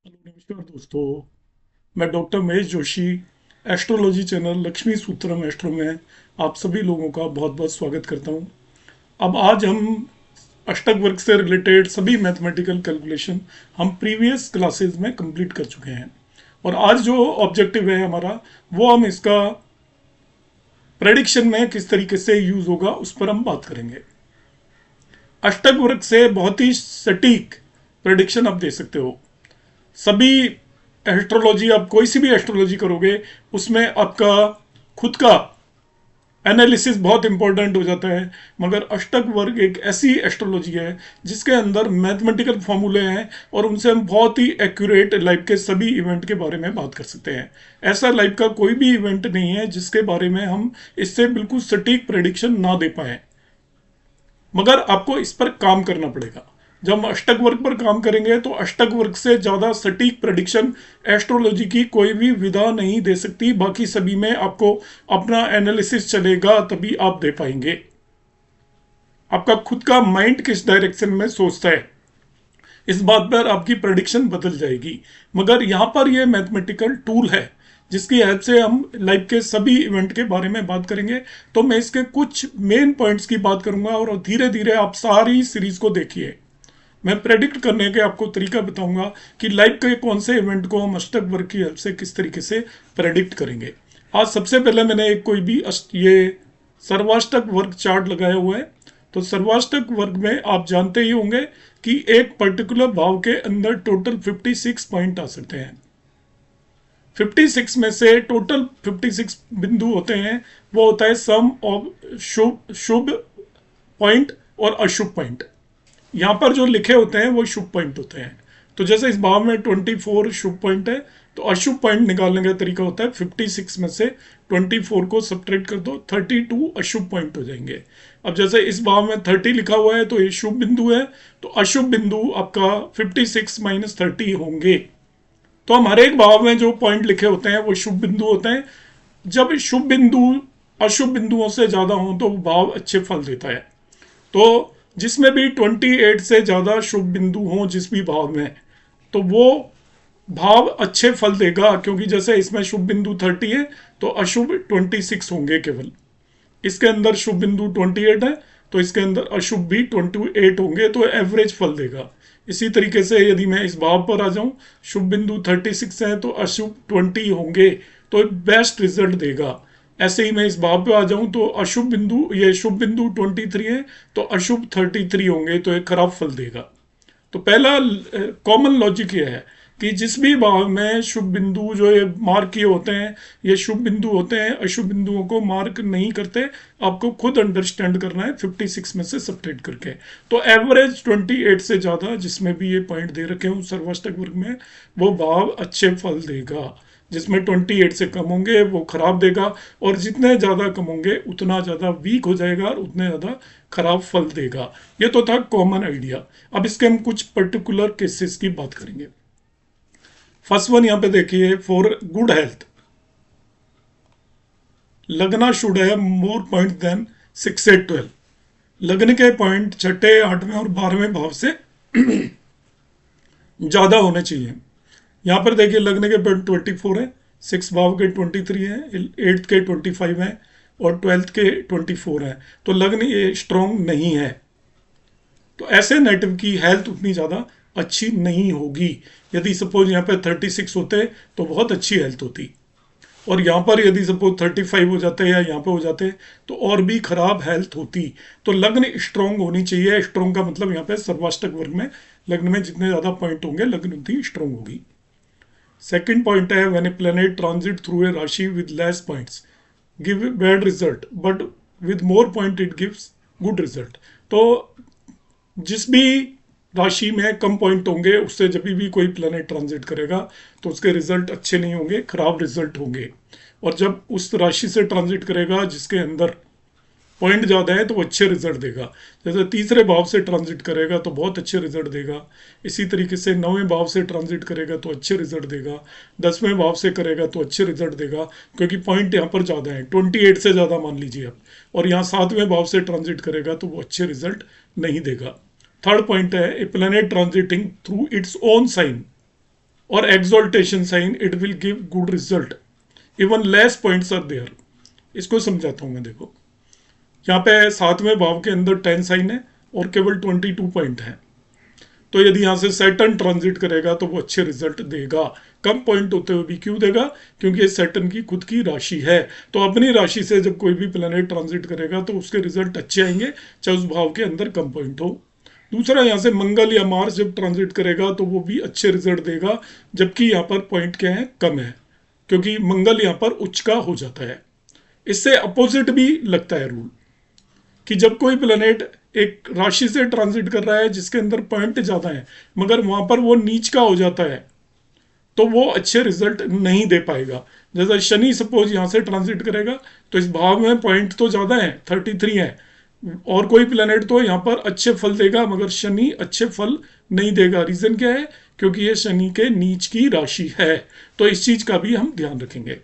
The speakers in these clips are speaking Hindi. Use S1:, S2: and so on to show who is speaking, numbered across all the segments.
S1: हेलो नमस्कार दोस्तों। मैं doctor Mahesh Joshi, astrology channel Lakshmi Sutram astro में आप सभी लोगों का बहुत बहुत स्वागत करता हूं। अब आज हम अष्टक वर्ग से रिलेटेड सभी मैथमेटिकल कैलकुलेशन हम प्रीवियस क्लासेस में कंप्लीट कर चुके हैं और आज जो ऑब्जेक्टिव है हमारा वो हम इसका प्रेडिक्शन में किस तरीके से यूज होगा उस पर हम बात करेंगे। अष्टक वर्ग से बहुत ही सटीक प्रेडिक्शन आप दे सकते हो। सभी एस्ट्रोलॉजी, आप कोई सी भी एस्ट्रोलॉजी करोगे उसमें आपका खुद का एनालिसिस बहुत इंपॉर्टेंट हो जाता है, मगर अष्टक वर्ग एक ऐसी एस्ट्रोलॉजी है जिसके अंदर मैथमेटिकल फॉर्मूले हैं और उनसे हम बहुत ही एक्यूरेट लाइफ के सभी इवेंट के बारे में बात कर सकते हैं। ऐसा लाइफ का कोई भी इवेंट नहीं है जिसके बारे में हम इससे बिल्कुल सटीक प्रेडिक्शन ना दे पाए, मगर आपको इस पर काम करना पड़ेगा। जब हम अष्टक वर्ग पर काम करेंगे तो अष्टक वर्ग से ज्यादा सटीक प्रेडिक्शन एस्ट्रोलॉजी की कोई भी विधा नहीं दे सकती। बाकी सभी में आपको अपना एनालिसिस चलेगा तभी आप दे पाएंगे। आपका खुद का माइंड किस डायरेक्शन में सोचता है इस बात पर आपकी प्रेडिक्शन बदल जाएगी। मगर यहाँ पर यह मैथमेटिकल टूल है जिसकी हेल्प से हम लाइफ के सभी इवेंट के बारे में बात करेंगे। तो मैं इसके कुछ मेन पॉइंट्स की बात करूंगा और धीरे धीरे आप सारी सीरीज को देखिए। मैं प्रेडिक्ट करने के आपको तरीका बताऊंगा कि लाइफ के कौन से इवेंट को हम अष्टक वर्ग की हेल्प से किस तरीके से प्रेडिक्ट करेंगे। आज सबसे पहले मैंने एक कोई भी ये सर्वाष्टक वर्ग चार्ट लगाया हुआ है। तो सर्वाष्टक वर्ग में आप जानते ही होंगे कि एक पर्टिकुलर भाव के अंदर टोटल 56 पॉइंट आ सकते हैं। 56 में से टोटल 56 बिंदु होते हैं, वो होता है सम ऑफ शुभ शुभ पॉइंट और अशुभ पॉइंट। यहाँ पर जो लिखे होते हैं वो शुभ पॉइंट होते हैं। तो जैसे इस भाव में 24 शुभ पॉइंट है, तो अशुभ पॉइंट निकालने का तरीका होता है 56 में से 24 को सब्ट्रैक्ट कर दो, 32 अशुभ पॉइंट हो जाएंगे। अब जैसे इस भाव में 30 लिखा हुआ है तो ये शुभ बिंदु है, तो अशुभ बिंदु आपका 56 माइनस 30 होंगे। तो हम हर एक भाव में जो पॉइंट लिखे होते हैं वो शुभ बिंदु होते हैं। जब शुभ बिंदु अशुभ बिंदुओं से ज्यादा हो तो भाव अच्छे फल देता है। तो जिसमें भी 28 से ज्यादा शुभ बिंदु हों जिस भी भाव में, तो वो भाव अच्छे फल देगा, क्योंकि जैसे इसमें शुभ बिंदु 30 है तो अशुभ 26 होंगे केवल। इसके अंदर शुभ बिंदु 28 है तो इसके अंदर अशुभ भी 28 होंगे, तो एवरेज फल देगा। इसी तरीके से यदि मैं इस भाव पर आ जाऊं, शुभ बिंदु 36 है तो अशुभ 20 होंगे, तो बेस्ट रिजल्ट देगा। ऐसे ही मैं इस भाव पे आ जाऊं तो अशुभ बिंदु, ये शुभ बिंदु 23 है तो अशुभ 33 होंगे, तो एक खराब फल देगा। तो पहला कॉमन लॉजिक ये है कि जिस भी भाव में शुभ बिंदु जो ये मार्क किए होते हैं ये शुभ बिंदु होते हैं, अशुभ बिंदुओं को मार्क नहीं करते। आपको खुद अंडरस्टैंड करना है 56 में से सब्ट्रैक्ट करके। तो एवरेज 28 से ज्यादा जिसमें भी ये पॉइंट दे रखे हूं सर्वाष्टक वर्ग में, वो भाव अच्छे फल देगा। जिसमें 28 से कम होंगे वो खराब देगा, और जितने ज्यादा कम होंगे उतना ज्यादा वीक हो जाएगा और उतने ज्यादा खराब फल देगा। ये तो था कॉमन आइडिया। अब इसके हम कुछ पर्टिकुलर केसेस की बात करेंगे। फर्स्ट वन यहाँ पे देखिए, फॉर गुड हेल्थ लगना शुड है मोर पॉइंट देन 6 8 12। लगने के पॉइंट छठे, आठवें और 12वें भाव से ज्यादा होने चाहिए। यहाँ पर देखिए लगने के पॉइंट 24 है, सिक्स भाव के 23 है, एट्थ के 25 है और ट्वेल्थ के 24 है। तो लग्न ये स्ट्रॉन्ग नहीं है, तो ऐसे नेटिव की हेल्थ उतनी ज़्यादा अच्छी नहीं होगी। यदि सपोज यहाँ पे 36 होते तो बहुत अच्छी हेल्थ होती, और यहाँ पर यदि सपोज 35 हो जाते या यहाँ पे हो जाते तो और भी खराब हेल्थ होती। तो लग्न स्ट्रॉन्ग होनी चाहिए। स्ट्रॉन्ग का मतलब यहाँ पे सर्वाष्टक वर्ग में लग्न में जितने ज़्यादा पॉइंट होंगे लग्न उतनी स्ट्रॉन्ग होगी। सेकेंड पॉइंट है, when a planet transit through a rashi with less points give bad result but with more point it gives good result. तो जिस भी राशि में कम पॉइंट होंगे उससे जब भी कोई प्लैनेट ट्रांजिट करेगा तो उसके रिजल्ट अच्छे नहीं होंगे, खराब रिजल्ट होंगे। और जब उस राशि से ट्रांजिट करेगा जिसके अंदर पॉइंट ज़्यादा है तो वो अच्छे रिजल्ट देगा। जैसे तीसरे भाव से ट्रांजिट करेगा तो बहुत अच्छे रिजल्ट देगा। इसी तरीके से नौवें भाव से ट्रांजिट करेगा तो अच्छे रिजल्ट देगा। 10वें भाव से करेगा तो अच्छे रिजल्ट देगा, क्योंकि पॉइंट यहाँ पर ज़्यादा है, 28 से ज़्यादा मान लीजिए आप। और यहाँ 7वें भाव से ट्रांजिट करेगा तो वो अच्छे रिजल्ट नहीं देगा। थर्ड पॉइंट है, a planet transiting through its own sign और exaltation sign, it will give good result. Even less points are there. इसको समझाता हूँ मैं, देखो यहाँ पे 7वें भाव के अंदर 10 साइन है और केवल 22 पॉइंट है। तो यदि यहाँ से सैटर्न ट्रांजिट करेगा तो वो अच्छे रिजल्ट देगा। कम पॉइंट होते हुए भी क्यों देगा? क्योंकि ये सैटर्न की खुद की राशि है। तो अपनी राशि से जब कोई भी प्लैनेट ट्रांजिट करेगा तो उसके रिजल्ट अच्छे आएंगे, चाहे उस भाव के अंदर कम पॉइंट हो। दूसरा, यहाँ से मंगल या मार्स जब ट्रांजिट करेगा तो वो भी अच्छे रिजल्ट देगा, जबकि यहाँ पर पॉइंट क्या है? कम है, क्योंकि मंगल यहाँ पर उच्च का हो जाता है। इससे अपोजिट भी लगता है रूल कि जब कोई प्लैनेट एक राशि से ट्रांजिट कर रहा है जिसके अंदर पॉइंट ज्यादा है मगर वहां पर वो नीच का हो जाता है तो वो अच्छे रिजल्ट नहीं दे पाएगा। जैसा शनि सपोज यहां से ट्रांजिट करेगा तो इस भाव में पॉइंट तो ज्यादा है, 33 है, और कोई प्लैनेट तो यहाँ पर अच्छे फल देगा मगर शनि अच्छे फल नहीं देगा। रीजन क्या है? क्योंकि ये शनि के नीच की राशि है। तो इस चीज का भी हम ध्यान रखेंगे।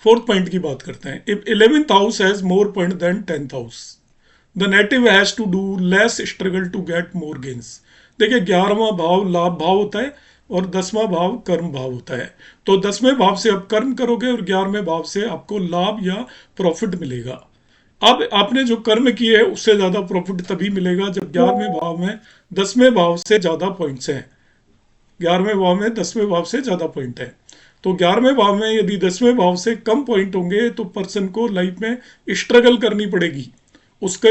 S1: फोर्थ पॉइंट की बात करते हैं। If 11th house has more point than 10th house, the native has to do less struggle to get more gains. देखिए 11वां भाव लाभ भाव होता है और 10वां भाव कर्म भाव होता है। तो 10वें भाव से आप कर्म करोगे और 11वें भाव से आपको लाभ या प्रॉफिट मिलेगा। अब आपने जो कर्म किए है उससे ज्यादा प्रॉफिट तभी मिलेगा जब 11वें भाव में 10वें भाव से ज्यादा पॉइंट्स हैं। 11वें भाव में 10वें भाव से ज्यादा पॉइंट है। तो 11वें भाव में यदि 10वें भाव से कम पॉइंट होंगे तो पर्सन को लाइफ में स्ट्रगल करनी पड़ेगी, उसके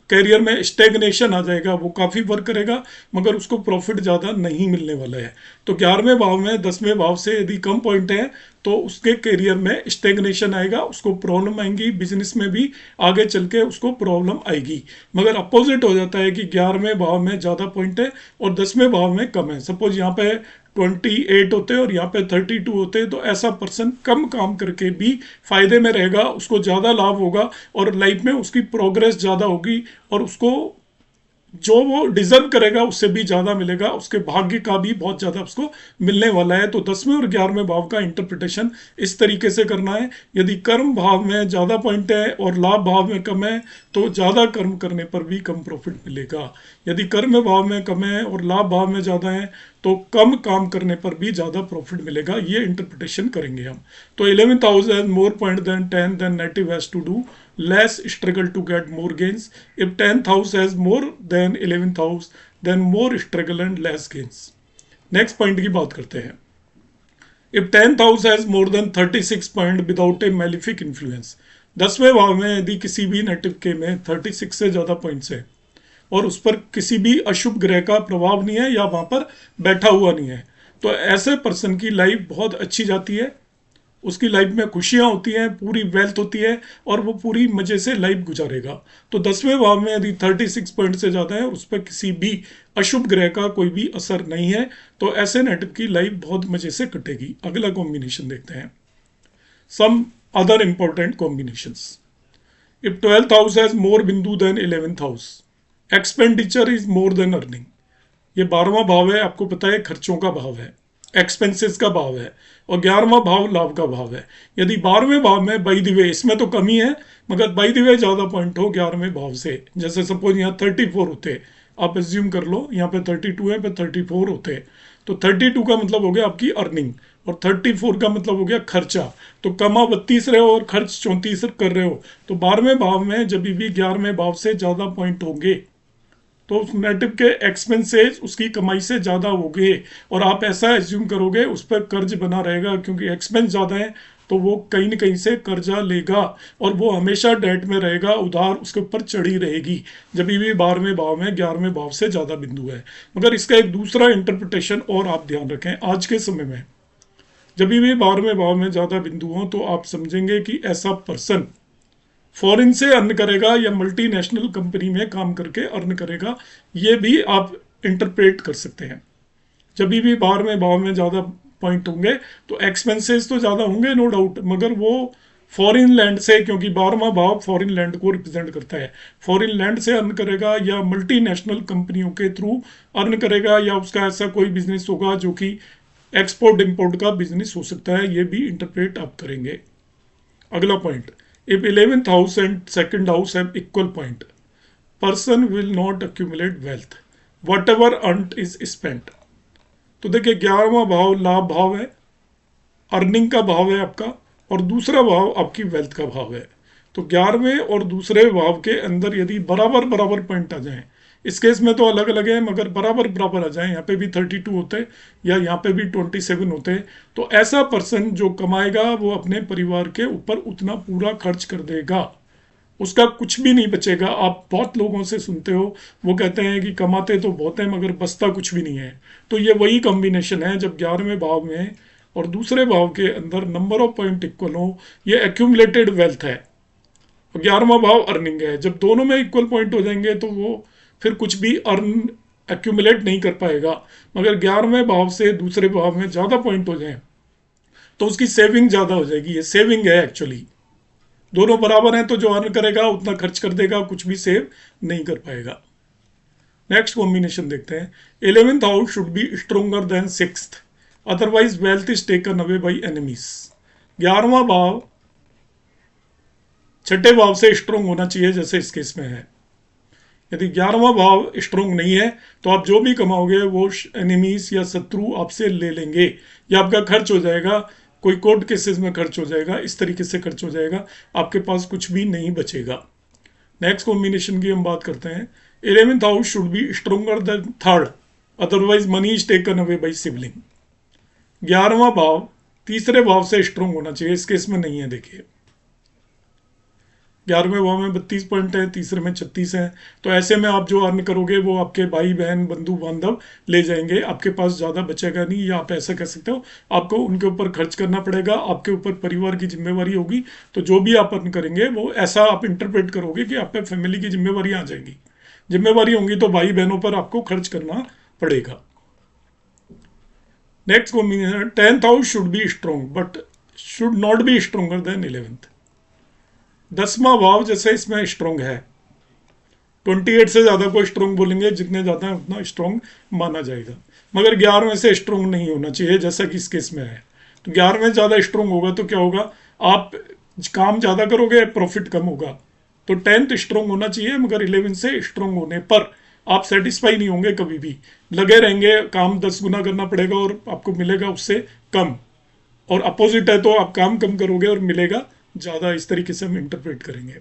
S1: कैरियर में स्टेगनेशन आ जाएगा। वो काफ़ी वर्क करेगा मगर उसको प्रॉफिट ज़्यादा नहीं मिलने वाला है। तो 11वें भाव में 10वें भाव से यदि कम पॉइंट है तो उसके कैरियर में स्टेगनेशन आएगा, उसको प्रॉब्लम आएंगी, बिजनेस में भी आगे चल के उसको प्रॉब्लम आएगी। मगर अपोजिट हो जाता है कि 11वें भाव में ज़्यादा पॉइंट है और 10वें भाव में कम है। सपोज यहाँ पे 28 होते और यहाँ पे 32 होते तो ऐसा पर्सन कम काम करके भी फायदे में रहेगा, उसको ज़्यादा लाभ होगा और लाइफ में उसकी प्रोग्रेस ज़्यादा होगी और उसको जो वो डिजर्व करेगा उससे भी ज्यादा मिलेगा, उसके भाग्य का भी बहुत ज्यादा उसको मिलने वाला है। तो 10वें और 11वें भाव का इंटरप्रिटेशन इस तरीके से करना है। यदि कर्म भाव में ज्यादा पॉइंट है और लाभ भाव में कम है तो ज्यादा कर्म करने पर भी कम प्रॉफिट मिलेगा। यदि कर्म भाव में कम है और लाभ भाव में ज्यादा है तो कम काम करने पर भी ज्यादा प्रॉफिट मिलेगा। ये इंटरप्रिटेशन करेंगे हम। तो 11th house has more point than 10, then native has to do less struggle to get more gains. If 10th house has more than 11th house, then more struggle and less gains. Next point की बात करते हैं। If 10th house has more than 36 point without a malefic influence, 10वें भाव में यदि किसी भी नेटिव के में 36 से ज़्यादा पॉइंट्स है और उस पर किसी भी अशुभ ग्रह का प्रभाव नहीं है या वहाँ पर बैठा हुआ नहीं है तो ऐसे पर्सन की लाइफ बहुत अच्छी जाती है। उसकी लाइफ में खुशियां होती हैं, पूरी वेल्थ होती है और वो पूरी मजे से लाइफ गुजारेगा। तो 10वें भाव में यदि 36 पॉइंट से ज़्यादा है उस पर किसी भी अशुभ ग्रह का कोई भी असर नहीं है तो ऐसे नेटिव की लाइफ बहुत मजे से कटेगी। अगला कॉम्बिनेशन देखते हैं। Some other important combinations. If 12th house has more bindu than 11th house, expenditure is more than earning. ये 12वां भाव है, आपको पता है खर्चों का भाव है, एक्सपेंसेस का भाव है, और 11वां भाव लाभ का भाव है। यदि 12वें भाव में बाई द वे, इसमें तो कमी है मगर बाई द वे ज्यादा पॉइंट हो 11वें भाव से, जैसे सपोज यहाँ 34 होते, आप एज्यूम कर लो यहाँ पे 32 है, पे 34 होते, तो 32 का मतलब हो गया आपकी अर्निंग और 34 का मतलब हो गया खर्चा। तो कमा 32 रहे हो और खर्च 34 कर रहे हो तो 12वें भाव में जब भी 11वें भाव से ज्यादा पॉइंट होंगे तो उस नेटिव के एक्सपेंसेस उसकी कमाई से ज़्यादा हो गए और आप ऐसा एज्यूम करोगे उस पर कर्ज बना रहेगा क्योंकि एक्सपेंस ज़्यादा है तो वो कहीं न कहीं से कर्जा लेगा और वो हमेशा डेट में रहेगा, उधार उसके ऊपर चढ़ी रहेगी जब भी 12वें भाव में 11वें भाव से ज़्यादा बिंदु है। मगर इसका एक दूसरा इंटरप्रिटेशन और आप ध्यान रखें, आज के समय में जब भी 12वें भाव में ज़्यादा बिंदु हो तो आप समझेंगे कि ऐसा पर्सन फॉरेन से अर्न करेगा या मल्टीनेशनल कंपनी में काम करके अर्न करेगा। ये भी आप इंटरप्रेट कर सकते हैं। जब भी 12वें भाव में ज़्यादा पॉइंट होंगे तो एक्सपेंसेस तो ज़्यादा होंगे नो डाउट, मगर वो फॉरेन लैंड से, क्योंकि 12वां भाव फॉरेन लैंड को रिप्रेजेंट करता है, फॉरेन लैंड से अर्न करेगा या मल्टीनेशनल कंपनियों के थ्रू अर्न करेगा या उसका ऐसा कोई बिजनेस होगा जो कि एक्सपोर्ट इम्पोर्ट का बिजनेस हो सकता है। ये भी इंटरप्रेट आप करेंगे। अगला point, if 11th house and 2nd house have equal point, person will not accumulate wealth, whatever earned is spent. तो देखिए 11वां भाव लाभ भाव है, अर्निंग का भाव है आपका, और दूसरा भाव आपकी वेल्थ का भाव है। तो 11वें और दूसरे भाव के अंदर यदि बराबर बराबर पॉइंट आ जाएं, इस केस में तो अलग अलग है मगर बराबर बराबर आ जाएं, यहाँ पे भी 32 होते या यहाँ पे भी 27 होते, तो ऐसा पर्सन जो कमाएगा वो अपने परिवार के ऊपर उतना पूरा खर्च कर देगा, उसका कुछ भी नहीं बचेगा। आप बहुत लोगों से सुनते हो वो कहते हैं कि कमाते तो बहुत है मगर बचता कुछ भी नहीं है। तो ये वही कॉम्बिनेशन है जब 11वें भाव में और दूसरे भाव के अंदर नंबर ऑफ पॉइंट इक्वल हो, ये एक्यूमुलेटेड वेल्थ है। 11वां भाव अर्निंग है, जब दोनों में इक्वल पॉइंट हो जाएंगे तो वो फिर कुछ भी अर्न एक्यूमुलेट नहीं कर पाएगा। मगर 11वें भाव से दूसरे भाव में ज़्यादा पॉइंट हो जाए तो उसकी सेविंग ज़्यादा हो जाएगी। ये सेविंग है एक्चुअली, दोनों बराबर हैं तो जो अर्न करेगा उतना खर्च कर देगा, कुछ भी सेव नहीं कर पाएगा। नेक्स्ट कॉम्बिनेशन देखते हैं। 11th house should be stronger than 6th, otherwise wealth is taken away by enemies. 11वां भाव छठे भाव से स्ट्रोंग होना चाहिए जैसे इस केस में है। यदि 11वां भाव स्ट्रोंग नहीं है तो आप जो भी कमाओगे वो एनिमीज या शत्रु आपसे ले लेंगे, या आपका खर्च हो जाएगा, कोई कोर्ट केसेस में खर्च हो जाएगा, इस तरीके से खर्च हो जाएगा, आपके पास कुछ भी नहीं बचेगा। नेक्स्ट कॉम्बिनेशन की हम बात करते हैं। 11th house should be stronger than 3rd, otherwise money is taken away by sibling. 11वां भाव तीसरे भाव से स्ट्रोंग होना चाहिए, इस केस में नहीं है। देखिए 11वें भाव में 32 पॉइंट है, तीसरे में 36 है, तो ऐसे में आप जो अर्न करोगे वो आपके भाई बहन बंधु बांधव ले जाएंगे, आपके पास ज़्यादा बचेगा नहीं। या आप ऐसा कह सकते हो आपको उनके ऊपर खर्च करना पड़ेगा, आपके ऊपर परिवार की जिम्मेवारी होगी, तो जो भी आप अर्न करेंगे वो ऐसा आप इंटरप्रेट करोगे कि आप पे फैमिली की जिम्मेवारी आ जाएंगी। जिम्मेवारी होंगी तो भाई बहनों पर आपको खर्च करना पड़ेगा। Next combination, 10th house should be strong but should not B stronger then 11th। 10वां भाव जैसे इसमें स्ट्रोंग है, 28 से ज़्यादा को स्ट्रोंग बोलेंगे, जितने ज़्यादा है उतना स्ट्रोंग माना जाएगा, मगर 11वें से स्ट्रोंग नहीं होना चाहिए जैसा कि इस केस में है। तो 11वें ज़्यादा स्ट्रोंग होगा तो क्या होगा, आप काम ज़्यादा करोगे, प्रॉफिट कम होगा। तो 10th स्ट्रोंग होना चाहिए, मगर 11 से स्ट्रोंग होने पर आप सेटिस्फाई नहीं होंगे, कभी भी लगे रहेंगे, काम 10 गुना करना पड़ेगा और आपको मिलेगा उससे कम, और अपोजिट है तो आप काम कम करोगे और मिलेगा ज़्यादा। इस तरीके से हम इंटरप्रेट करेंगे।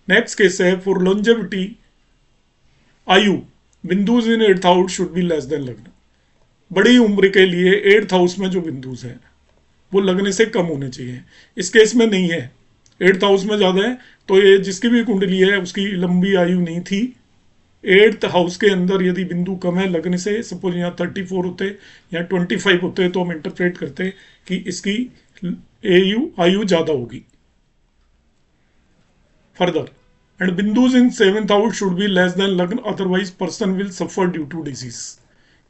S1: नेक्स्ट केस है फॉर लॉन्जेविटी, आयु, बिंदुज इन 8th house should be less than लग्न। बड़ी उम्र के लिए 8th हाउस में जो बिंदुज हैं वो लगने से कम होने चाहिए, इस केस में नहीं है। 8th हाउस में ज़्यादा है तो ये जिसकी भी कुंडली है उसकी लंबी आयु नहीं थी। 8th हाउस के अंदर यदि बिंदु कम है लगने से, सपोज यहाँ 34 होते या 25 होते तो हम इंटरप्रेट करते कि इसकी आयु ज़्यादा होगी। फर्दर, एंड बिंदुज in 7th house should be less than लग्न, otherwise person will suffer due to disease.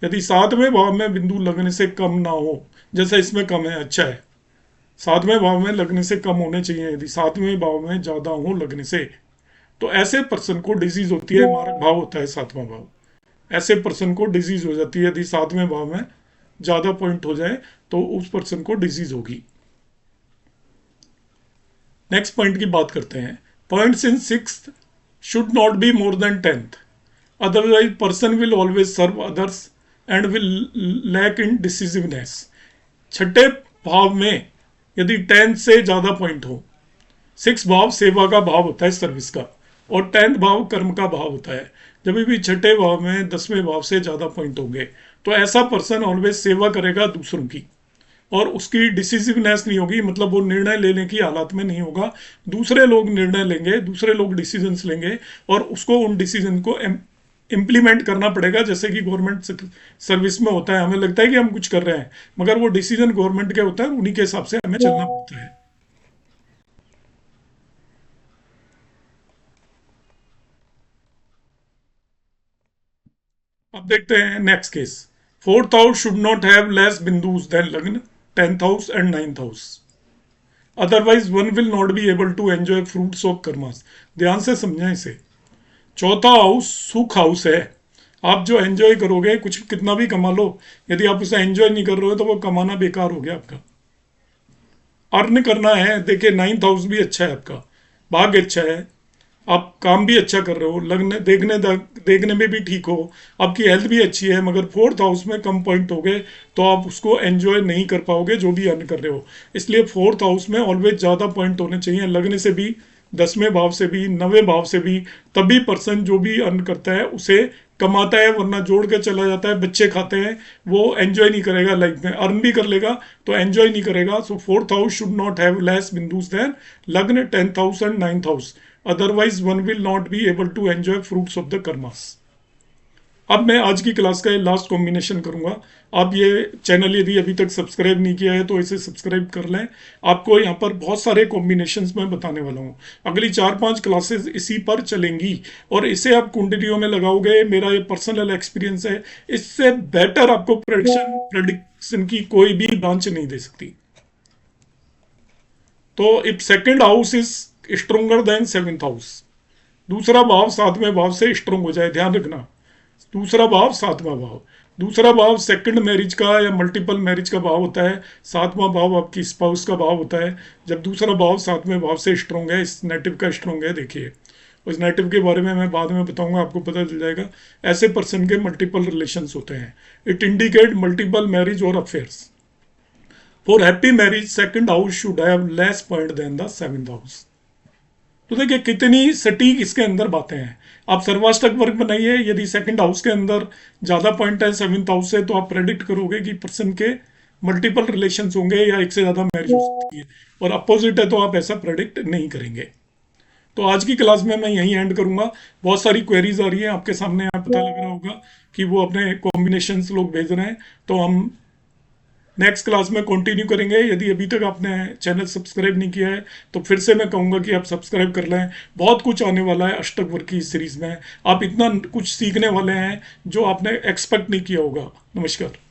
S1: यदि 7वें भाव में बिंदु लगने से कम ना हो, जैसा इसमें कम है, अच्छा है, 7वें भाव में लगने से कम होने चाहिए, यदि 7वें भाव में ज़्यादा हो लगने से तो ऐसे पर्सन को डिजीज होती है। मारक भाव होता है 7वां भाव, ऐसे पर्सन को डिजीज हो जाती है। यदि 7वें भाव में ज़्यादा पॉइंट हो जाए तो उस पर्सन को डिजीज होगी। नेक्स्ट पॉइंट की बात करते हैं। Points in 6th should not be more than 10th, otherwise person will always serve others and will lack in decisiveness. छठे भाव में यदि 10th से ज़्यादा पॉइंट हो, 6th भाव सेवा का भाव होता है, सर्विस का, और 10th भाव कर्म का भाव होता है। जब भी छठे भाव में 10वें भाव से ज़्यादा पॉइंट होंगे तो ऐसा पर्सन ऑलवेज सेवा करेगा दूसरों की, और उसकी डिसिसिवनेस नहीं होगी, मतलब वो निर्णय लेने की हालत में नहीं होगा। दूसरे लोग निर्णय लेंगे, दूसरे लोग डिसीजंस लेंगे और उसको उन डिसीजन को इम्प्लीमेंट करना पड़ेगा। जैसे कि गवर्नमेंट सर्विस में होता है, हमें लगता है कि हम कुछ कर रहे हैं मगर वो डिसीजन गवर्नमेंट के होता है, उन्हीं के हिसाब से हमें चलना पड़ता है। अब देखते हैं next case. 4th house should not have less बिंदुज देन लग्न, 10th house and 9th house, otherwise one will not be able to enjoy fruits of कर्मास। ध्यान से समझें इसे। चौथा हाउस सुख हाउस है, आप जो एंजॉय करोगे, कुछ कितना भी कमा लो, यदि आप उसे एंजॉय नहीं कर रहे हो तो वो कमाना बेकार हो गया आपका। अर्न करना है, देखिए 9th हाउस भी अच्छा है आपका, भाग्य अच्छा है, आप काम भी अच्छा कर रहे हो, लगने देखने में भी ठीक हो, आपकी हेल्थ भी अच्छी है, मगर फोर्थ हाउस में कम पॉइंट हो गए तो आप उसको एंजॉय नहीं कर पाओगे जो भी अर्न कर रहे हो। इसलिए फोर्थ हाउस में ऑलवेज ज़्यादा पॉइंट होने चाहिए, लगने से भी, 10वें भाव से भी, 9वें भाव से भी। तभी पर्सन जो भी अर्न करता है उसे कमाता है, वरना जोड़ के चला जाता है, बच्चे खाते हैं, वो एंजॉय नहीं करेगा लाइफ में। अर्न भी कर लेगा तो एंजॉय नहीं करेगा। So fourth house should not have less बिंदुस देन लग्न, 10th house and 9th house, otherwise one will not be able to enjoy fruits of the कर्मास। अब मैं आज की क्लास का लास्ट कॉम्बिनेशन करूंगा। आप ये चैनल यदि अभी तक सब्सक्राइब नहीं किया है तो इसे सब्सक्राइब कर लें। आपको यहाँ पर बहुत सारे कॉम्बिनेशंस मैं बताने वाला हूँ। अगली 4-5 क्लासेस इसी पर चलेंगी और इसे आप कुंडलियों में लगाओगे, मेरा ये पर्सनल एक्सपीरियंस है, इससे बेटर आपको प्रेडिक्शन की कोई भी ब्रांच नहीं दे सकती। तो if second house is stronger then 7th house, दूसरा भाव 7वें भाव से स्ट्रोंग हो जाए, ध्यान रखना, दूसरा भाव 7वां भाव। दूसरा भाव सेकंड मैरिज का या मल्टीपल मैरिज का भाव होता है, 7वां भाव आपकी स्पाउस का भाव होता है। जब दूसरा भाव 7वें भाव से स्ट्रोंग है, इस नेटिव का स्ट्रोंग है, देखिए उस नेटिव के बारे में मैं बाद में बताऊंगा, आपको पता चल जाएगा। ऐसे पर्सन के मल्टीपल रिलेशंस होते हैं। इट इंडिकेट मल्टीपल मैरिज और affairs. For happy marriage second house should have less point than the 7th house. तो देखिए कितनी सटीक इसके अंदर बातें हैं। आप सर्वाष्टक वर्ग बनाइए, यदि सेकंड हाउस के अंदर ज्यादा पॉइंट है 7th हाउस से, तो आप प्रेडिक्ट करोगे कि पर्सन के मल्टीपल रिलेशंस होंगे या एक से ज्यादा मैरिज हो सकती है, और अपोजिट है तो आप ऐसा प्रेडिक्ट नहीं करेंगे। तो आज की क्लास में मैं यहीं एंड करूंगा। बहुत सारी क्वेरीज आ रही हैं आपके सामने, यहाँ पता लग रहा होगा कि वो अपने कॉम्बिनेशंस लोग भेज रहे हैं, तो हम नेक्स्ट क्लास में कंटिन्यू करेंगे। यदि अभी तक आपने चैनल सब्सक्राइब नहीं किया है तो फिर से मैं कहूँगा कि आप सब्सक्राइब कर लें। बहुत कुछ आने वाला है अष्टक वर्ग की सीरीज में, आप इतना कुछ सीखने वाले हैं जो आपने एक्सपेक्ट नहीं किया होगा। नमस्कार।